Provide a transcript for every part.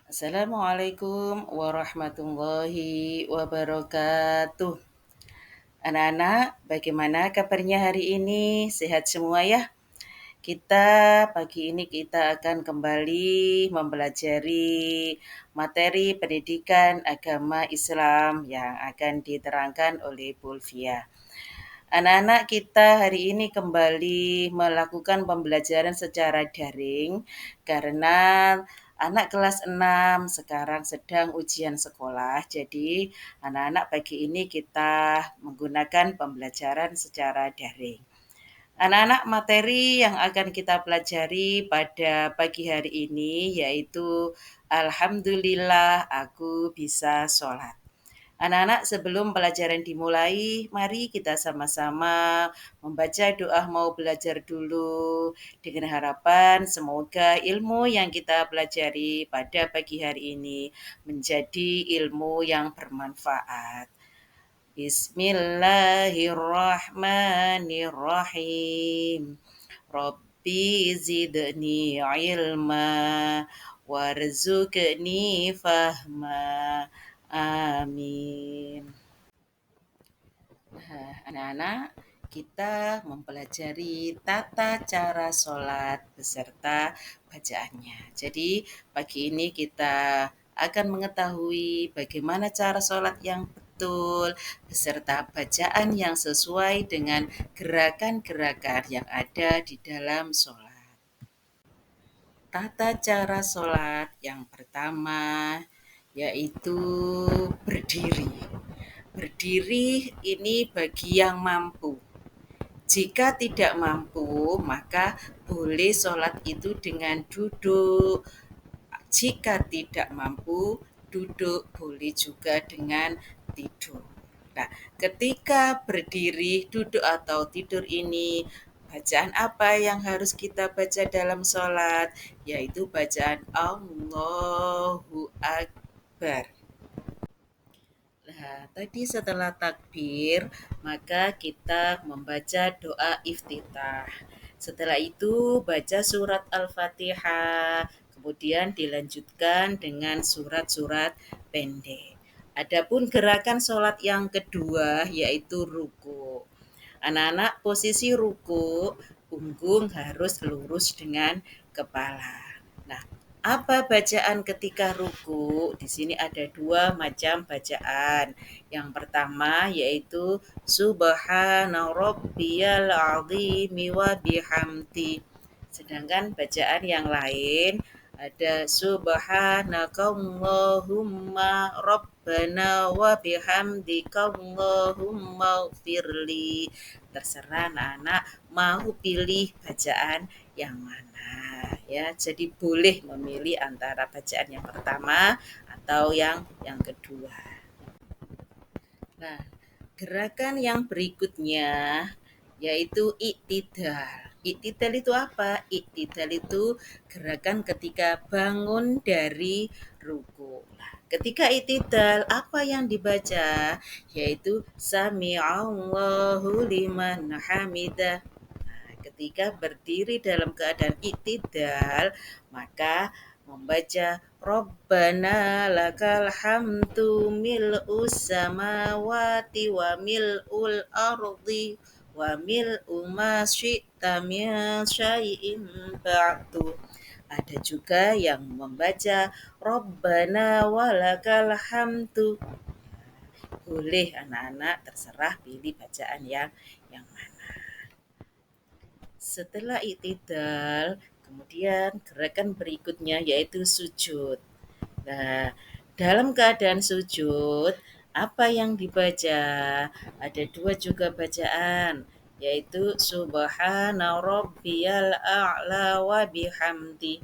Assalamualaikum warahmatullahi wabarakatuh. Anak-anak, bagaimana kabarnya hari ini? Sehat semua ya? Pagi ini kita akan kembali mempelajari materi pendidikan agama Islam yang akan diterangkan oleh Bulvia. Anak-anak kita hari ini kembali melakukan pembelajaran secara daring karena anak kelas 6 sekarang sedang ujian sekolah. Jadi, anak-anak pagi ini kita menggunakan pembelajaran secara daring. Anak-anak, materi yang akan kita pelajari pada pagi hari ini yaitu Alhamdulillah aku bisa sholat. Anak-anak, sebelum pelajaran dimulai, mari kita sama-sama membaca doa mau belajar dulu dengan harapan semoga ilmu yang kita pelajari pada pagi hari ini menjadi ilmu yang bermanfaat. Bismillahirrahmanirrahim. Rabbi zidni ilma warzuqni fahma. Amin. Nah, anak-anak, kita mempelajari tata cara sholat beserta bacaannya. Jadi, pagi ini kita akan mengetahui bagaimana cara sholat yang betul beserta bacaan yang sesuai dengan gerakan-gerakan yang ada di dalam sholat. Tata cara sholat yang pertama yaitu berdiri. Berdiri ini bagi yang mampu. Jika tidak mampu, maka boleh sholat itu dengan duduk. Jika tidak mampu, duduk boleh juga dengan tidur. Nah, ketika berdiri, duduk atau tidur ini, bacaan apa yang harus kita baca dalam sholat? Yaitu bacaan Allahu Akbar. Nah, tadi setelah takbir, maka kita membaca doa iftitah. Setelah itu baca surat Al-Fatihah, kemudian dilanjutkan dengan surat-surat pendek. Adapun gerakan sholat yang kedua yaitu ruku. Anak-anak, posisi ruku, punggung harus lurus dengan kepala. Nah, apa bacaan ketika ruku? Di sini ada dua macam bacaan. Yang pertama yaitu Subhana rabbiyal azimi wa bihamdi. Sedangkan bacaan yang lain ada Subhanakallahumma rabbana wa bihamdika Allahumma firli. Terserah anak-anak mau pilih bacaan yang mana ya. Jadi boleh memilih antara bacaan yang pertama atau yang kedua. Nah, gerakan yang berikutnya yaitu iktidal. Iktidal itu apa? Iktidal itu gerakan ketika bangun dari ruku. Nah, ketika iktidal apa yang dibaca? Yaitu Sami'allahu liman hamidah. Nah, ketika berdiri dalam keadaan iktidal, maka membaca Rabbana lakal hamdu mil'us samawati wa mil'ul ardi wa mil'u ma syi'ta min syai'in ba'du. Ada juga yang membaca Rabbana walakal hamdu. Boleh anak-anak, terserah pilih bacaan yang mana. Setelah i'tidal, kemudian gerakan berikutnya yaitu sujud. Nah, dalam keadaan sujud, apa yang dibaca? Ada dua juga bacaan, yaitu Subhana rabbiyal a'la wa bihamdi.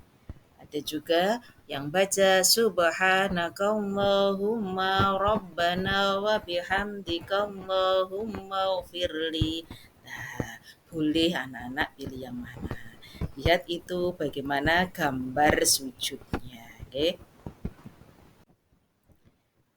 Ada juga yang baca Subhanakallahumma rabbana wa bihamdika Allahumma firli. Nah, boleh anak-anak pilih yang mana. Lihat itu bagaimana gambar sujudnya. Oke.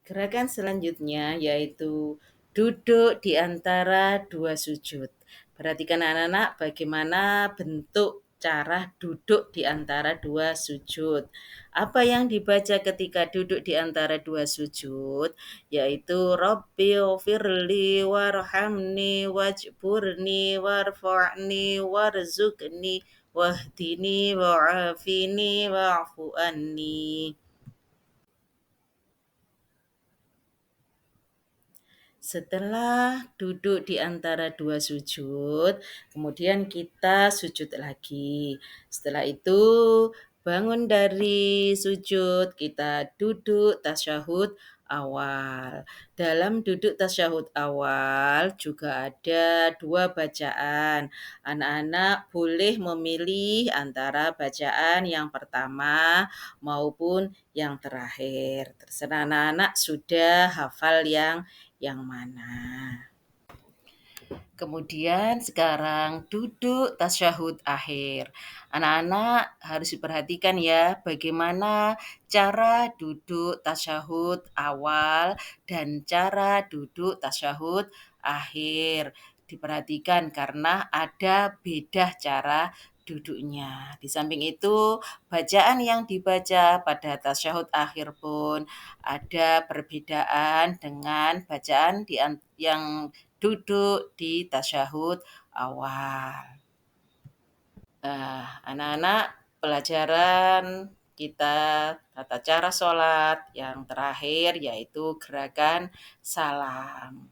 Gerakan selanjutnya yaitu duduk di antara dua sujud. Perhatikan anak-anak bagaimana bentuk cara duduk di antara dua sujud. Apa yang dibaca ketika duduk di antara dua sujud? Yaitu Rabbighfirli warhamni wajburni warfa'ni warzuqni wahdini wa'afini wa'fu anni. Setelah duduk di antara dua sujud, kemudian kita sujud lagi. Setelah itu bangun dari sujud, kita duduk tasyahud awal. Dalam duduk tasyahud awal juga ada dua bacaan. Anak-anak boleh memilih antara bacaan yang pertama maupun yang terakhir. Terserah anak-anak sudah hafal yang mana. Kemudian sekarang duduk tasyahud akhir. Anak-anak harus diperhatikan ya bagaimana cara duduk tasyahud awal dan cara duduk tasyahud akhir. Diperhatikan karena ada beda cara duduknya. Di samping itu, bacaan yang dibaca pada tasyahud akhir pun ada perbedaan dengan bacaan yang duduk di tasyahud awal. Anak-anak, pelajaran kita tata cara sholat yang terakhir yaitu gerakan salam.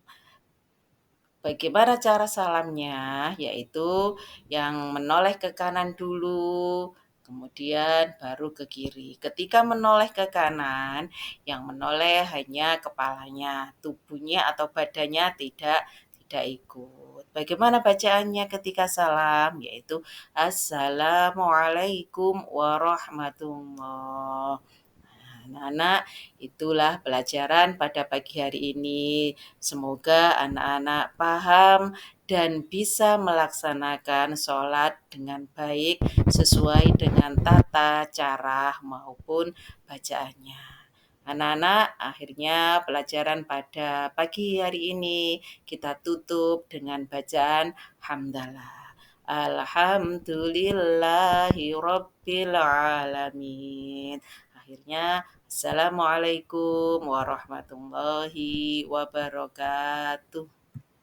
Bagaimana cara salamnya? Yaitu yang menoleh ke kanan dulu, kemudian baru ke kiri. Ketika menoleh ke kanan, yang menoleh hanya kepalanya, tubuhnya atau badannya tidak ikut. Bagaimana bacaannya ketika salam? Yaitu Assalamualaikum warahmatullahi. Anak-anak, itulah pelajaran pada pagi hari ini. Semoga anak-anak paham dan bisa melaksanakan sholat dengan baik sesuai dengan tata cara maupun bacaannya. Anak-anak, akhirnya pelajaran pada pagi hari ini kita tutup dengan bacaan hamdalah. Alhamdulillahi Rabbil Alamin. Akhirnya, Assalamualaikum warahmatullahi wabarakatuh.